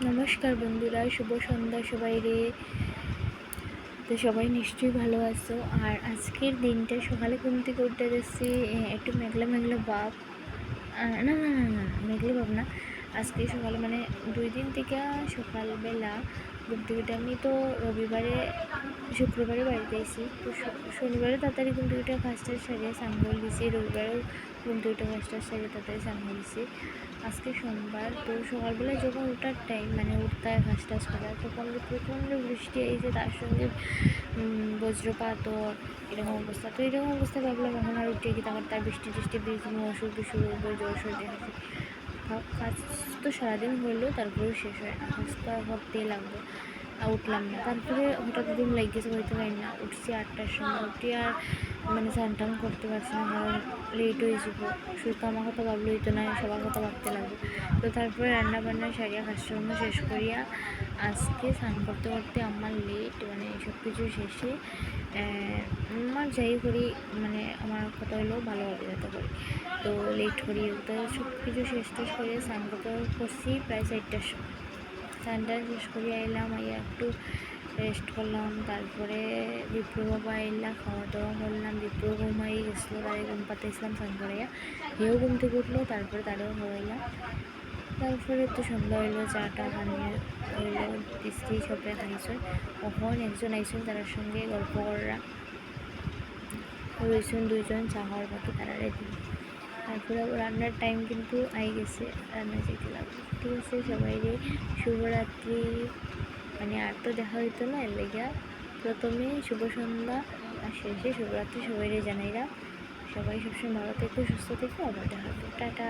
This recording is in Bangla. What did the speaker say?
নমস্কার বন্ধুরা, শুভ সন্ধ্যা সবাই রে। তো সবাই নিশ্চয়ই ভালো আছো। আর আজকের দিনটা সকালে ঘুম থেকে উঠতে যাচ্ছি, একটু মেঘলা মেঘলা ভাব। না না না না মেঘলা ভাব না। আজকে সকালে মানে 2 দিন থেকে সকালবেলা ঘুম থেকে উঠে, আমি তো রবিবারে শুক্রবারে বাড়িতে এসেছি, তো শনিবারে তাড়াতাড়ি ঘুম থেকে উঠে কাজটা সারিয়ে স্নান করে দিয়েছি। রবিবারেও ঘুম থেকে উঠে কাজটা সারিয়ে তাড়াতাড়ি স্নান করে দিয়েছি। আজকে সোমবার, তো সকালবেলা যখন ওঠার টাইম মানে উঠতে হয় কাজ টাজ করা, তখন প্রচণ্ড বৃষ্টি এসে তার সঙ্গে বজ্রপাত ও এরকম অবস্থা। তো এরকম অবস্থা ভাবলাম এখন আর উঠে কি তার বৃষ্টি টিষ্টি ভিজবো, অসুখ বিসুখ হবো, জ্বর সর্দি আছে। কাজ তো সারাদিন হলেও তারপরেও শেষ হয় না, কাজ তো আর করতেই লাগবে। আর উঠলাম না, তারপরে হঠাৎ ঘুম লেগেছে, হইতে পারি না। উঠছি 8টার সময়, উঠি আর মানে স্নান টান করতে পারছি না, কারণ লেট হয়ে যাবো। শুধু আমার কথা ভাবলে হইতো না, সবার কথা ভাবতে লাগবে। তো তারপরে রান্না বান্না সারিয়া কাজকর্ম শেষ করিয়া আজকে স্নান করতে করতে আমার লেট, মানে সব কিছু শেষে আমার যাই করি, মানে আমার কথা হলো ভালোভাবে যেতে পারি, তো লেট করি। তো সব কিছু শেষ টেষ করে স্নান করতে করছি প্রায় 4টার সময়। স্নানটা শেষ করিয়া এলাম, আইয়া একটু রেস্ট করলাম। তারপরে বিপ্লব বাবা এলাম, খাওয়া দাওয়া করলাম। বিপ্লব ঘুমাই গেছিলো, তারে ঘুম পাতাইছিলাম স্নান করাইয়া। হেও ঘুম থেকে উঠলো, তারপরে তারেও খাওয়াইলাম। তারপরে তো সন্ধ্যা হইলো, চাটা বানিয়ে হইলো দিচ্ছি, সবাই খাইছে। কখন একজন আইসেন, তার সঙ্গে গল্প করা রয়েছেন 2জন, চা খাওয়ার বাকি তারা রেডি। তারপরে রান্নার টাইম কিন্তু আই গেছে, রান্না যেতে লাগবে। ঠিক আছে, সবাই শুভরাত্রি। মানে আর তো দেখা হইতো না, এর লেগে প্রথমে শুভ সন্ধ্যা আর শেষে শুভরাত্রি সবাই জানাইরা। সবাই সবসময় ভালো থেকো, সুস্থ থেকো, আবার দেখা হবে। টাটা।